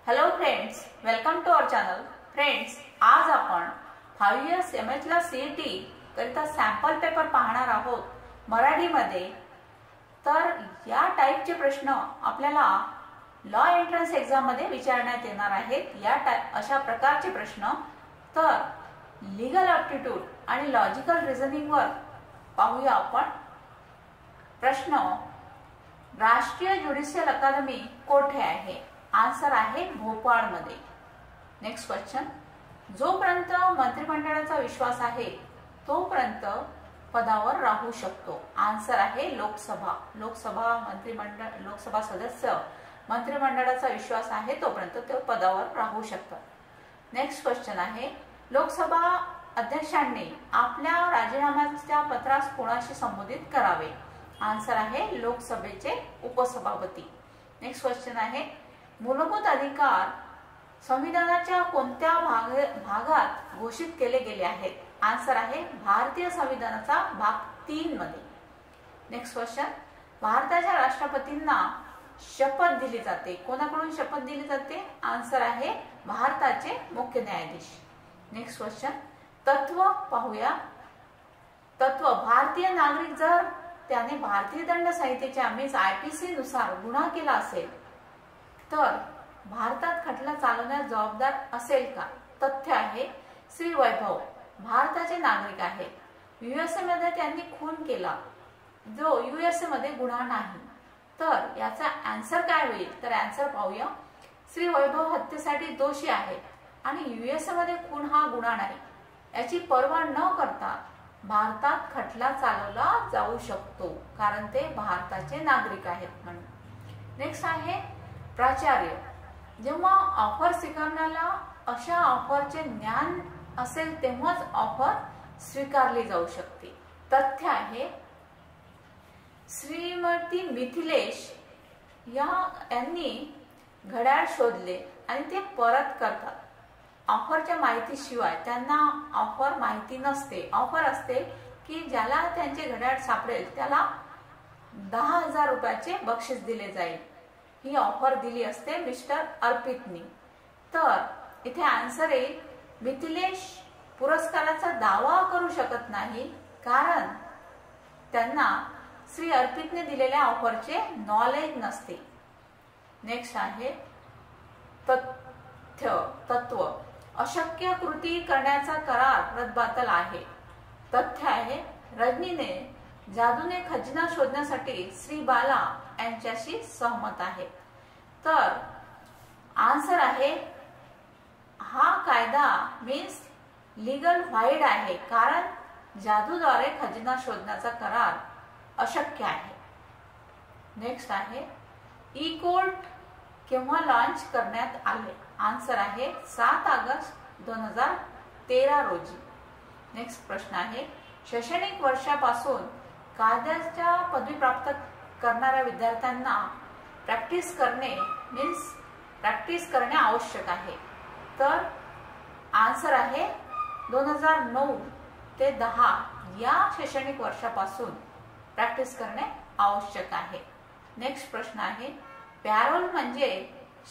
Hello friends, welcome to our channel. Friends, आज आपण 5 years MH ला CET करिता सॅम्पल पेपर पाहणार आहोत मराठीमध्ये। तर या टाइपचे प्रश्न आपल्याला लॉ एंट्रन्स एग्जाम मध्ये विचारण्यात येणार आहेत। अशा प्रकारचे प्रश्न तर लीगल ॲप्टिट्यूड आणि लॉजिकल रिझनिंग वर पाहूया आपण। प्रश्न, राष्ट्रीय ज्युडिशियल अकादमी कोठे आहे? आन्सर आहे भोपाळ मध्ये। नेक्स्ट क्वेश्चन, जोपर्यंत मंत्रिमंडळाचा विश्वास आहे तोपर्यंत पदावर राहू शकतो। आन्सर आहे लोकसभा। लोकसभा सदस्य मंत्रिमंडळाचा विश्वास आहे तोपर्यंत ते पदावर राहू शकतात। नेक्स्ट क्वेश्चन आहे, लोकसभा अध्यक्षांनी आपल्या राजीनाम्याच्या पत्रास कोणाशी संबोधित करावे? आन्सर आहे लोकसभेचे उपसभापती। नेक्स्ट क्वेश्चन आहे, मूलभूत अधिकार संविधानाच्या कोणत्या भागात घोषित केले गेले आहेत? आन्सर आहे भारतीय संविधानाचा भाग 3 मध्ये। नेक्स्ट क्वेश्चन, भारताच्या राष्ट्रपतींना शपथ दिली जाते, कोणाकडून शपथ दिली जाते? आन्सर आहे भारताचे मुख्य न्यायाधीश। नेक्स्ट क्वेश्चन, तत्व पाहूया। तत्व, भारतीय नागरिक जर त्याने भारतीय दंड संहितेच्या मीन्स IPC नुसार गुन्हा केला असेल तर भारतात खटला चालवण्यास जबाबदार असेल का? तथ्य आहे श्री वैभव भारताचे नागरिक आहेत। USA मध्ये त्यांनी खून केला जो USA मध्ये गुन्हा नाही, तर याचा आन्सर काय होईल? तर आन्सर पाहूया, श्री वैभव हत्येसाठी दोषी आहेत आणि USA मध्ये खून हा गुन्हा नाही, याची पर्वा न करता भारतात खटला चालवला जाऊ शकतो कारण ते भारताचे नागरिक आहेत म्हणून। नेक्स्ट आहे प्राचार्य, जेव्हा ऑफर स्वीकारण्याला अशा ऑफरचे ज्ञान असेल तेव्हाच ऑफर स्वीकारली जाऊ शकते। तथ्य आहे श्रीमती मिथिलेश यांनी घड्याळ शोधले आणि ते परत करतात। ऑफरच्या माहितीशिवाय त्यांना ऑफर माहिती नसते। ऑफर असते की ज्याला त्यांचे घड्याळ सापडेल त्याला 10,000 रुपयाचे बक्षीस दिले जाईल। ही ऑफर दिली असते मिस्टर अर्पितनी। तर इथे आन्सर येईल, मिथिलेश पुरस्काराचा दावा करू शकत नाही कारण त्यांना श्री अर्पितने दिलेल्या ऑफरचे नॉलेज नसते। नेक्स्ट आहे तत्व, अशक्य कृती करण्याचा करार रद्दबातल आहे। तथ्य आहे रजनीने जादूने खजिना शोधण्यासाठी श्री बाला यांच्याशी सहमत आहे। तर आन्सर आहे हा कायदा मीन्स लीगल व्हाइड आहे कारण जादूद्वारे खजिना शोधण्याचा करार अशक्य आहे। नेक्स्ट आहे, ई-कोर्ट केव्हा लॉन्च करण्यात आले? आन्सर आहे 7 ऑगस्ट 2013 रोजी। नेक्स्ट प्रश्न आहे, शैक्षणिक वर्षापासून कायद्याच्या पदवी प्राप्त करणाऱ्या विद्यार्थ्यांना प्रॅक्टिस करणे आवश्यक आहे। तर आन्सर आहे 2009 ते 10 या शैक्षणिक वर्षापासून प्रॅक्टिस करणे आवश्यक आहे। नेक्स्ट प्रश्न आहे, पॅरोल म्हणजे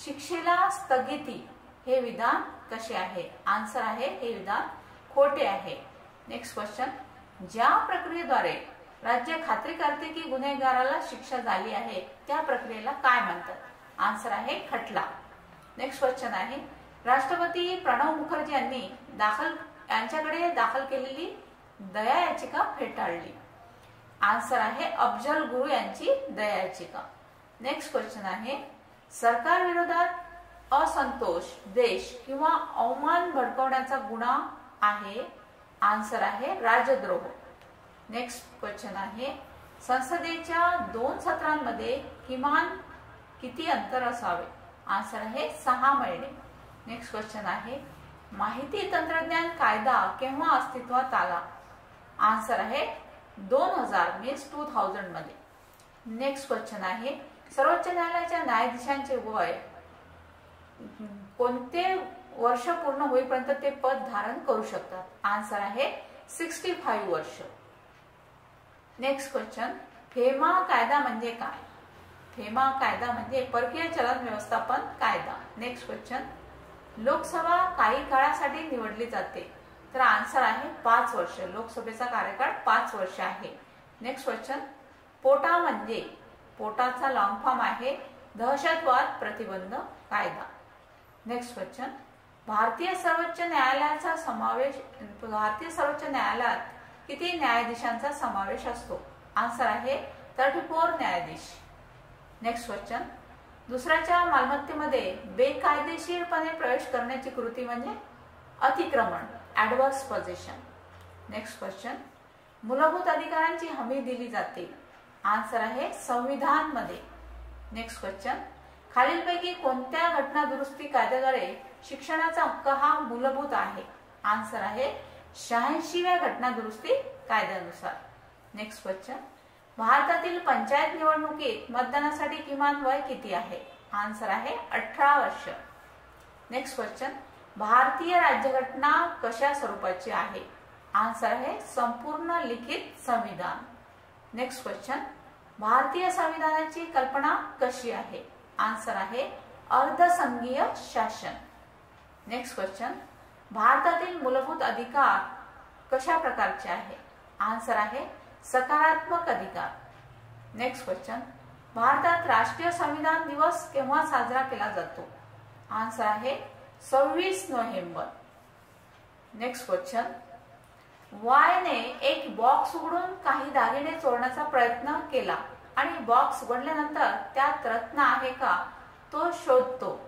शिक्षेला स्थगिती हे विधान कसे आहे? आन्सर आहे हे विधान खोटे आहे। नेक्स्ट क्वेश्चन, ज्या प्रक्रियेद्वारे राज्य खात्री करते की गुन्हेगाराला शिक्षा झाली आहे त्या प्रक्रियेला काय म्हणतात? आन्सर आहे खटला। नेक्स्ट क्वेश्चन आहे, राष्ट्रपती प्रणव मुखर्जी यांच्याकडे दाखल केलेली दया याचिका फेटाळली। आन्सर आहे अफजल गुरु यांची दया याचिका। नेक्स्ट क्वेश्चन आहे, सरकार विरोधात असंतोष, द्वेष किंवा अवमान भडकवण्याचा गुन्हा आहे। आन्सर आहे राजद्रोह। नेक्स्ट क्वेश्चन आहे, संसदेच्या 2 सत्रांमध्ये किमान किती अंतर असावे? आन्सर आहे 6 महिने। नेक्स्ट क्वेश्चन आहे, माहिती तंत्रज्ञान कायदा केव्हा अस्तित्वात आला? आन्सर आहे 2000 मीन्स 2000 मध्ये। नेक्स्ट क्वेश्चन आहे, सर्वोच्च न्यायालयाच्या न्यायाधीशांचे वय कोणते वर्ष पूर्ण होईपर्यंत ते पद धारण करू शकतात? आन्सर आहे 65 वर्ष। नेक्स्ट क्वेश्चन, फेमा कायदा म्हणजे काय? फेमा कायदा म्हणजे परकीय चलन व्यवस्थापन कायदा. नेक्स्ट क्वेश्चन, लोकसभा काही काळासाठी निवडली जाते. तर आन्सर आहे 5 वर्ष. लोकसभेचा कार्यकाळ 5 वर्ष आहे. नेक्स्ट क्वेश्चन, पोटा म्हणजे, पोटाचा लॉंग फॉर्म आहे दहशतवाद प्रतिबंध कायदा. नेक्स्ट क्वेश्चन, भारतीय सर्वोच्च न्यायालयात किती न्यायाधीशांचा समावेश असतो. आन्सर आहे 34 न्यायाधीश. नेक्स्ट क्वेश्चन, दुसऱ्याच्या मालमत्तेमध्ये बेकायदेशीरपणे प्रवेश करण्याची कृती म्हणजे अतिक्रमण, ॲडव्हर्स पोझेशन. नेक्स्ट क्वेश्चन, मूलभूत अधिकारांची हमी दिली जाते. आन्सर आहे संविधान मध्ये. नेक्स्ट क्वेश्चन, खालीलपैकी कोणत्या घटना दुरुस्ती कायद्याद्वारे शिक्षणाचा हक्क हा मूलभूत आहे. आन्सर आहे 86व्या घटना दुरुस्ती कायद्यानुसार. नेक्स्ट क्वेश्चन, भारतातील पंचायत निवडणुकीत मतदानासाठी किमान वय किती आहे. आन्सर आहे 18 वर्ष. नेक्स्ट क्वेश्चन, भारतीय राज्यघटना कशा स्वरूपाची आहे. आन्सर आहे संपूर्ण लिखित संविधान. नेक्स्ट क्वेश्चन, भारतीय संविधानाची कल्पना कशी आहे. आन्सर आहे अर्धसंघीय शासन. नेक्स्ट क्वेश्चन, भारतातील मूलभूत अधिकार कशा प्रकारचे आहे. आन्सर आहे सकारात्मक अधिकार. नेक्स्ट क्वेश्चन, भारतात राष्ट्रीय संविधान दिवस केव्हा साजरा केला जातो. आन्सर आहे 26 नोव्हेंबर. नेक्स्ट क्वेश्चन, वायने एक बॉक्स उघडून काही दागिने चोरण्याचा प्रयत्न केला आणि बॉक्स उघडल्यानंतर त्यात रत्न आहे का तो शोधतो.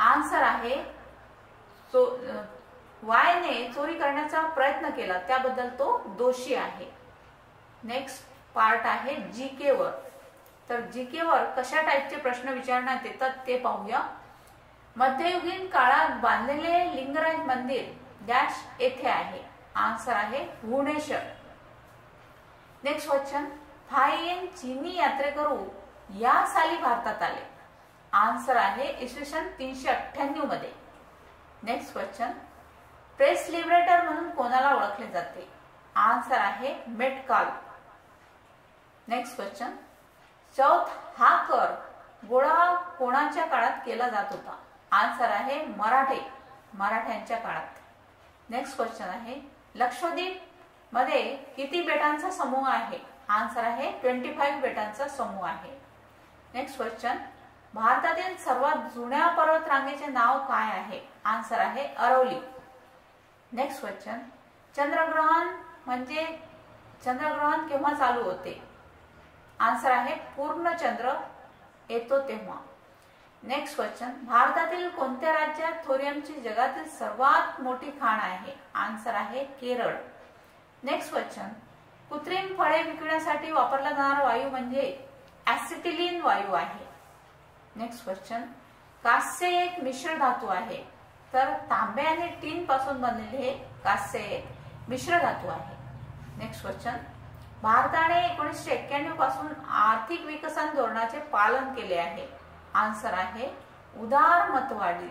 आन्सर आहे वायने चोरी करण्याचा प्रयत्न केला त्याबद्दल तो दोषी आहे. नेक्स्ट पार्ट आहे जीके वर. तर जीके वर कशा टाईपचे प्रश्न विचारण्यात येतात ते पाहूया. मध्ययुगीन काळात बांधलेले लिंगराज मंदिर डॅश येथे आहे. आन्सर आहे भुवनेश्वर. नेक्स्ट क्वेश्चन, थाईयेन चीनी यात्रेकरू या साली भारतात आले. आन्सर आहे इसवी सन 398 मध्ये. नेक्स्ट क्वेश्चन, प्रेस लिबरेटर म्हणून कोणाला ओळखले जाते. आन्सर आहे मेटकाल. नेक्स्ट क्वेश्चन, चौथ हा कर गोळा कोणाच्या काळात केला जात होता. आन्सर आहे मराठ्यांच्या काळात. नेक्स्ट क्वेश्चन आहे, लक्षद्वीप मध्ये किती बेटांचा समूह आहे. आन्सर आहे 25 बेटांचा समूह आहे. नेक्स्ट क्वेश्चन, भारतातील सर्वात जुन्या पर्वत रांगेचे नाव काय आहे. आन्सर आहे अरवली. नेक्स्ट क्वेश्चन, चंद्रग्रहण केव्हा चालू होते. आन्सर आहे पूर्ण चंद्र येतो तेव्हा. नेक्स्ट क्वेश्चन, भारतातील कोणत्या राज्यात थोरियमची जगातील सर्वात मोठी खाण आहे. आन्सर आहे केरळ. नेक्स्ट क्वेश्चन, कृत्रिम फळे विकण्यासाठी वापरला जाणारा वायू म्हणजे ऍसिटिलीन वायू आहे. नेक्स्ट क्वेश्चन, कांस्य एक मिश्र धातू आहे. तर तांबे आणि टीन पासून बनलेले हे कांस्य एक मिश्र धातू आहे. नेक्स्ट क्वेश्चन, भारताने 1991 पासून आर्थिक विकसन धोरणाचे पालन केले आहे. आन्सर आहे उदारमतवादी.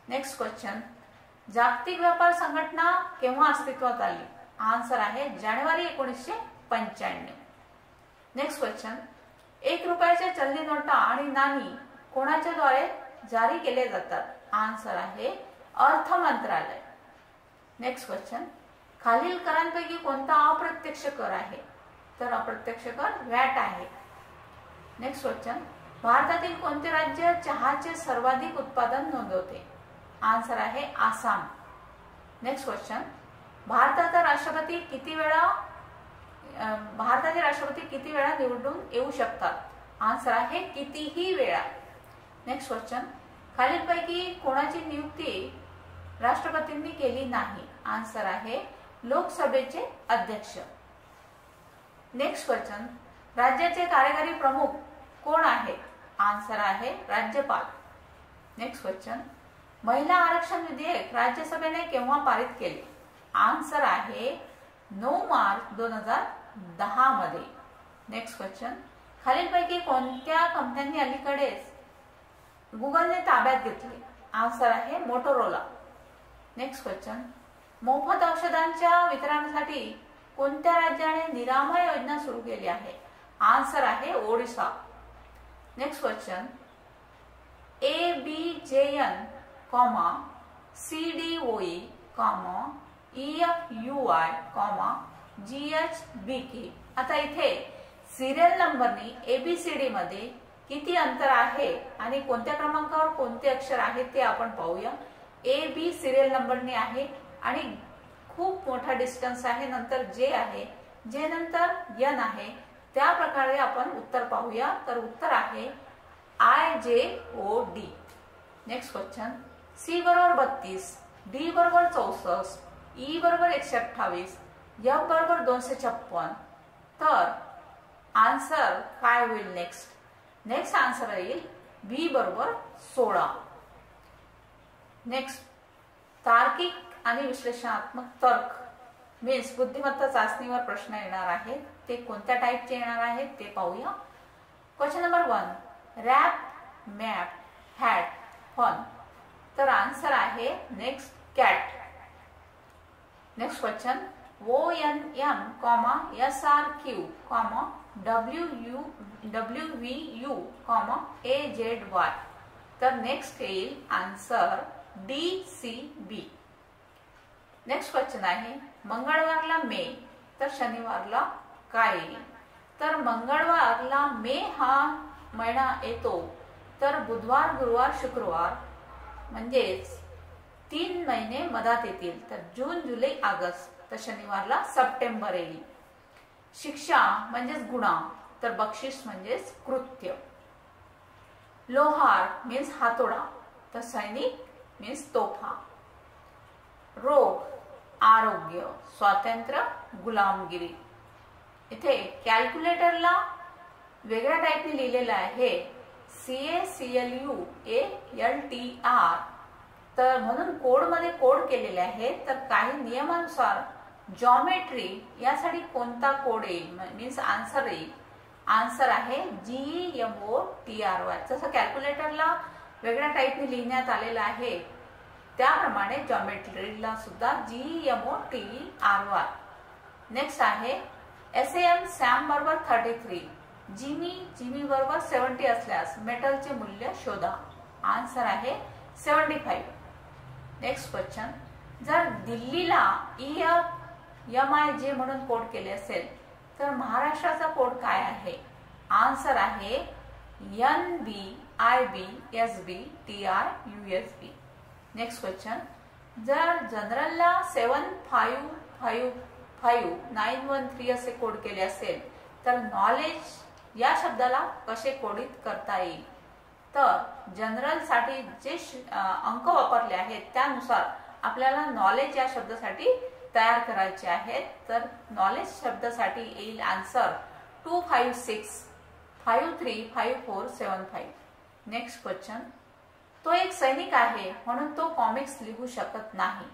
नेक्स्ट क्वेश्चन, जागतिक व्यापार संघटना केव्हा अस्तित्वात आली. आन्सर आहे जानेवारी 1995. नेक्स्ट क्वेश्चन, 1 रुपयाच्या चलनी नोटा आणि नाणी कोणाच्या द्वारे जारी केले जातात. आन्सर आहे अर्थ मंत्रालय. नेक्स्ट क्वेश्चन, खालील करांपैकी कोणता अप्रत्यक्ष कर आहे. तर अप्रत्यक्ष कर व्हॅट आहे. नेक्स्ट क्वेश्चन, भारतातील कोणते राज्य चहाचे सर्वाधिक उत्पादन नोंदवते. आन्सर आहे आसाम. नेक्स्ट क्वेश्चन, भारतातील राष्ट्रपती किती वेळा निवडून येऊ शकतात. आन्सर आहे कितीही वेळा. नेक्स्ट क्वेश्चन, खालीलपैकी कोणाची नियुक्ती राष्ट्रपतींनी केली नाही. आन्सर आहे लोकसभेचे अध्यक्ष. नेक्स्ट क्वेश्चन, राज्याचे कार्यकारी प्रमुख कोण आहेत. आन्सर आहे राज्यपाल. नेक्स्ट क्वेश्चन, महिला आरक्षण विधेयक राज्यसभेने केव्हा पारित केले. आन्सर आहे 9 मार्च 2010 मध्ये. नेक्स्ट क्वेश्चन, खालीलपैकी कोणत्या कंपन्यांनी अलीकडेच गुगलने ताब्यात घेतले. आन्सर आहे मोटोरोला. नेक्स्ट क्वेश्चन, मोफत औषधांच्या वितरणासाठी कोणत्या राज्याने निरामय योजना सुरू केली आहे. आन्सर आहे Odisha. Next question, ABJN, CDOE, EFUI, GHBK. आता इथे सिरियल नंबरनी ABCD मध्ये किती अंतर आहे आणि कोणत्या क्रमांकावर कोणते अक्षर आहे ते आपण पाहूया. AB सिरियल नंबरनी आहे आणि खूप मोठा डिस्टन्स आहे, नंतर J आहे, J नंतर N आहे. त्या प्रकारे आपण उत्तर पाहूया. तर उत्तर आहे IJOD. नेक्स्ट क्वेश्चन, C बरोबर 32, D बरोबर 64, E बरोबर 128, F बरोबर 256. तर आन्सर काय होईल? नेक्स्ट आन्सर येईल B बरोबर 16. नेक्स्ट, तार्किक आणि विश्लेषणात्मक तर्क मीन्स बुद्धिमत्ता चाचणीवर प्रश्न येणार आहेत. ते कोणत्या टाईपचे येणार आहेत ते पाहूया. Question number 1, rap, map, hat, fun. तर आन्सर आहे next cat. Next question, ONM, SRQ, WVU, AZY. तर नेक्स्ट येईल आन्सर DCB. नेक्स्ट क्वेश्चन आहे, मंगळवारला मे तर शनिवारला काय येईल? तर मंगळवारला मे हा महिना येतो, तर बुधवार, गुरुवार, शुक्रवार म्हणजेच 3 महिने मधात येतील. तर जून, जुलै, ऑगस्ट. तर शनिवारला सप्टेंबर येईल. शिक्षा म्हणजेच गुन्हा, तर बक्षीस म्हणजेच कृत्य. लोहार मीन्स हातोडा, तर सैनिक मीन्स तोफा. रोग, आरोग्य, स्वातंत्र्य, गुलामगिरी. इथे कॅल्क्युलेटरला वेगळ्या टाईपने लिहिलेलं आहे CACLUALTR. तर म्हणून कोडमध्ये कोड केलेले आहेत. तर काही नियमानुसार जॉमेट्री यासाठी कोणता कोड येईल मीन्स आन्सर येईल? आन्सर आहे GEMOTRY. जसं कॅल्क्युलेटरला वेगळ्या टाईपने लिहिण्यात आलेलं आहे त्याप्रमाणे जॉमेट्रीला सुद्धा GEMOTRY. नेक्स्ट आहे SAM, सॅम बरोबर 33, जिमी बरोबर 70 असल्यास मेटलचे मूल्य शोधा. आन्सर आहे 75. नेक्स्ट क्वेश्चन, जर दिल्लीला EFMIJ म्हणून कोड केले असेल तर महाराष्ट्राचा कोड काय आहे? आन्सर आहे NBIBSBTRUSB. नेक्स्ट क्वेश्चन, जर जनरलला 7555913 असे कोड केले असेल तर नॉलेज या शब्दाला कसे कोडित करता येईल? तर जनरल साठी जे अंक वापरले आहेत त्यानुसार आपल्याला नॉलेज या शब्दासाठी तयार करायचे आहेत. तर नॉलेज शब्दासाठी येईल आन्सर 256535475. नेक्स्ट क्वेश्चन, तो एक सैनिक आहे म्हणून तो कॉमिक्स लिहू शकत नाही.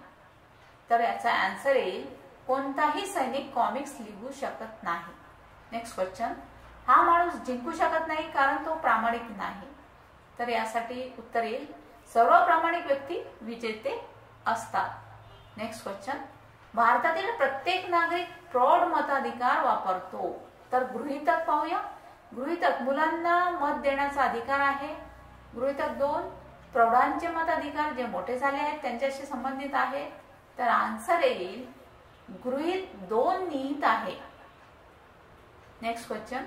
तर याचा आन्सर येईल कोणताही सैनिक कॉमिक्स लिहू शकत नाही. नेक्स्ट क्वेश्चन, हा माणूस जिंकू शकत नाही कारण तो प्रामाणिक नाही. तर यासाठी उत्तर येईल सर्व प्रामाणिक व्यक्ती विजेते असतात. नेक्स्ट क्वेश्चन, भारतातील प्रत्येक नागरिक प्रौढ मताधिकार वापरतो. तर गृहीतक पाहूया. गृहीतक, मुलांना मत देण्याचा अधिकार आहे. गृहीतक 2, प्रौढांचे मताधिकार जे मोठे झाले आहेत त्यांच्याशी संबंधित आहे. तर आन्सर येईल गृहीत 2 निहित आहे. नेक्स्ट क्वेश्चन,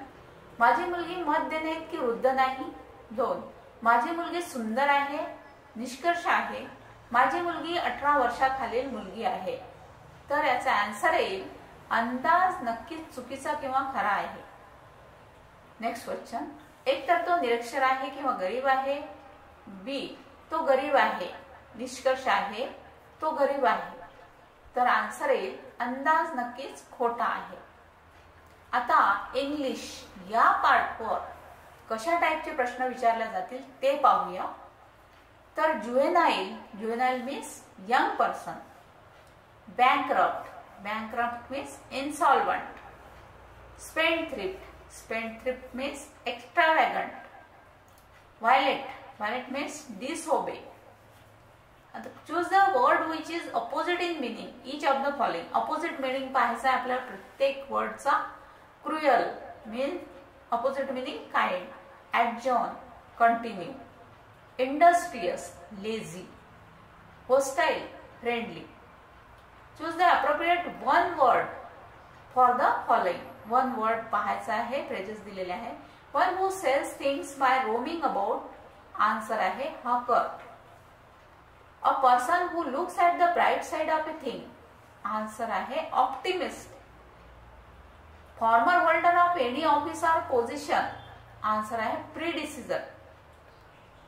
माझी मुलगी मत देणे इतकी वृद्ध नाही. 2, माझी मुलगी सुंदर आहे. निष्कर्ष आहे माझी मुलगी 18 वर्षाखालील मुलगी आहे. तर याचा आन्सर येईल अंदाज नक्कीच चुकीचा किंवा खरा आहे. नेक्स्ट क्वेश्चन, एक तर तो निरक्षर आहे किंवा गरीब आहे. B, तो गरीब आहे. निष्कर्ष आहे तो गरीब आहे. तर आन्सर येईल अंदाज नक्कीच खोटा आहे. आता इंग्लिश या पार्टवर कशा टाईपचे प्रश्न विचारले जातील ते पाहूया. तर juvenile means young person. Bankrupt means insolvent. Spendthrift means extravagant. Violate means disobey. Choose the word which is opposite in meaning each of the following. Opposite meaning पाहायचा आहे आपल्याला प्रत्येक वर्डचा. Cruel means opposite meaning kind, adjourn, continue, industrious, lazy, hostile, friendly. Choose the appropriate one word for the following. One word पाहायचा आहे, phrases दिलेले आहे. One who sells things by roaming about. Answer आहे hawker. A person who looks at the bright side of a thing. Answer आहे optimist. Former holder of any office or position. Answer आहे predecessor.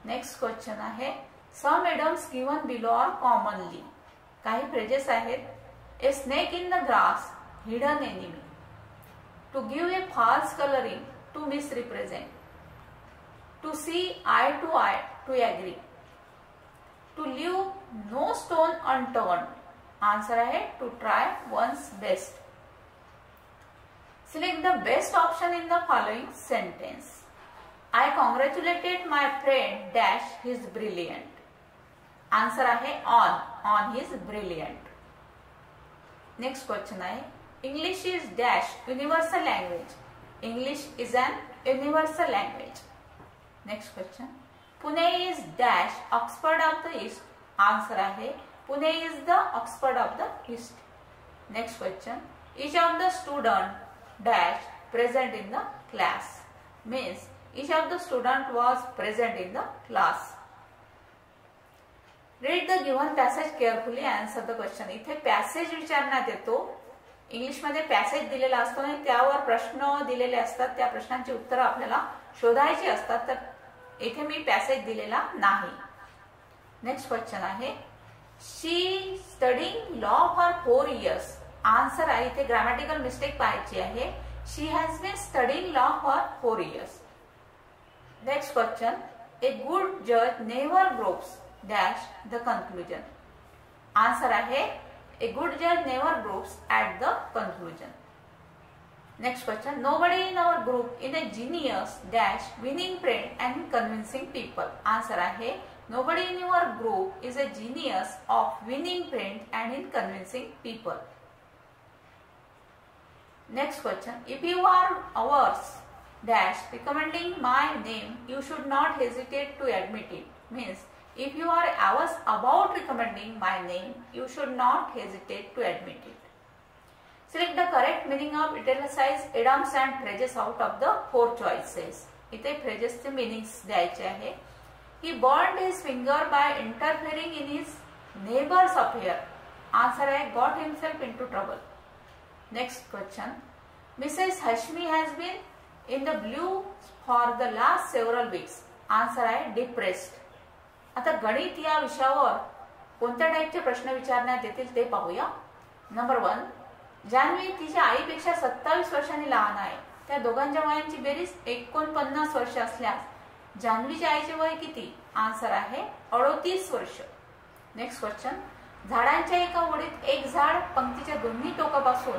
Next question आहे some idioms given below are commonly. काही phrases आहेत. A snake in the grass, hidden enemy. To give a false coloring, to misrepresent. To see eye to eye, to agree. To leave no stone unturned. Answer आहे to try one's best. Select the best option in the following sentence. I congratulated my friend dash he is brilliant. Answer आहे on he is brilliant. Next question आहे English is dash universal language. English is an universal language. Next question. Pune is dash Oxford of the East. Answer आहे Pune is the Oxford of the East. Next question. Each of the student dash present in the class. Means each of the student was present in the class. Read the given passage carefully. Answer the question. इथे passage विचारण्यात येतो. English मध्ये passage दिलेला असतो आणि त्यावर प्रश्न दिलेले असतात. त्या प्रश्नांची उत्तरं आपल्याला शोधायची असतात. तर इथे मी पॅसेज दिलेला नाही. नेक्स्ट क्वेश्चन आहे she studying law for 4 years. Answer आहे इथे ग्रामॅटिकल मिस्टेक पाहायची आहे. She has been studying law for 4 years. Next question a good जज never grows dash the conclusion. Answer आहे a good judge never gropes at the conclusion. Next question. Nobody in our group in a genius dash winning friend and convincing people. Answer आहे nobody in your group is a genius of winning friend and in convincing people. Next question. If you are ours dash recommending my name, you should not hesitate to admit it. Means if you are averse about recommending my name, you should not hesitate to admit it. Select the correct meaning of italicized idioms and phrases out of the 4 choices. इथे phrases चे meanings द्यायचे आहे. He burned his finger by interfering in his neighbor's affair. Answer आहे got himself into trouble. Next question. Mrs. Hashmi has been in the blue for the last several weeks. Answer आहे depressed. आता गणित या विषयावर कोणत्या टाईपचे प्रश्न विचारण्यात येतील ते पाहूया. नंबर 1. जान्हवी तिच्या आईपेक्षा 27 वर्षांनी लहान आहे. त्या दोघांच्या वयांची बेरीज 49 वर्ष असल्यास जान्हवीच्या आईचे वय किती? आन्सर आहे 38 वर्ष. Next question. झाडांच्या एका ओळीत एक झाड पंक्तीच्या दोन्ही टोकापासून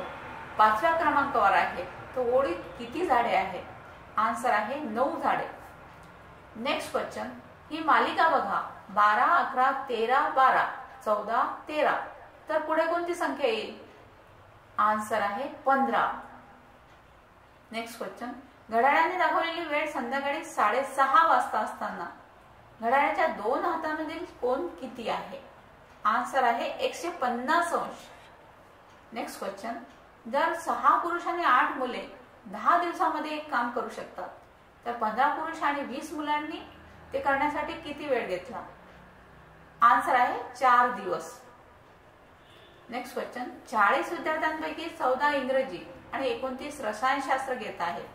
5व्या क्रमांकावर आहे. तो ओळीत किती झाडे आहेत? आन्सर आहे 9 झाडे. Next question. ही मालिका बघा 12, 11, 13, 12, 14, 13. तर पुढे कोणती संख्या येईल? आन्सर आहे 15. Next question. घड्याळाने दाखवलेली वेळ संध्याकाळी 6:30 वाजता असताना घड्याळाच्या 2 हातांमधील कोन किती आहे? आन्सर आहे 150 अंश. Next question. जर 6 पुरुष आणि 8 मुले 10 दिवसांमध्ये एक काम करू शकतात तर 15 पुरुष आणि 20 मुलांनी ते करण्यासाठी किती वेळ घेतला? आन्सर आहे 4 दिवस. Next question. 40 विद्यार्थ्यांपैकी 14 इंग्रजी आणि 29 रसायनशास्त्र घेत आहेत.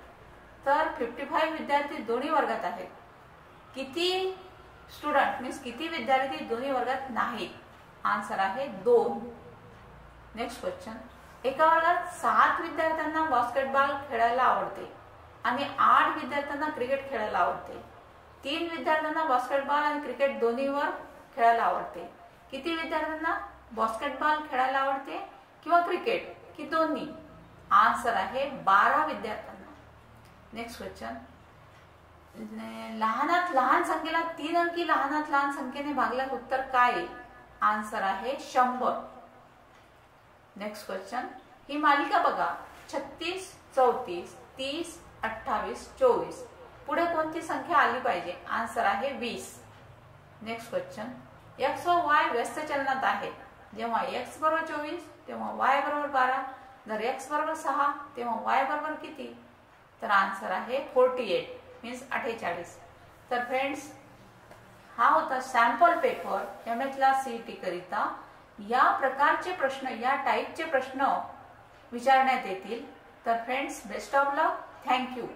तर 55 विद्यार्थी दोन्ही वर्गात आहेत. किती स्टुडंट मीन्स किती विद्यार्थी दोन्ही वर्गात नाहीत? आन्सर आहे 2. Next question. एका वर्गात 7 विद्यार्थ्यांना बास्केटबॉल खेळायला आवडते आणि 8 विद्यार्थ्यांना क्रिकेट खेळायला आवडते. 3 विद्यार्थ्यांना बास्केटबॉल आणि क्रिकेट दोन्हीवर खेळायला आवडते. किती विद्यार्थ्यांना बास्केटबॉल खेळायला आवडते किंवा क्रिकेट की दोन्ही? आन्सर आहे 12 विद्यार्थ्यांना. Next question. लहानात लहान संख्येला 3 अंकी लहानात लहान संख्येने भागल्यास उत्तर काय? आन्सर आहे 100. Next question. ही मालिका बघा 36, 34, 30, 28, 24. पुढे कोणती संख्या आली पाहिजे? आन्सर आहे 20. Next question. एक्स व वाय व्यस्त चलनात आहेत. जेव्हा एक्स बरोबर 24 तेव्हा वाय बरोबर 12. जर एक्स बरोबर 6 तेव्हा वाय बरोबर किती? तर आन्सर आहे 48 मीन्स 48. तर फ्रेंड्स, हा होता सॅम्पल पेपर एमएचला सीईटी करिता. या प्रकारचे प्रश्न, या टाईपचे प्रश्न विचारण्यात येतील. तर friends, best of luck. Thank you.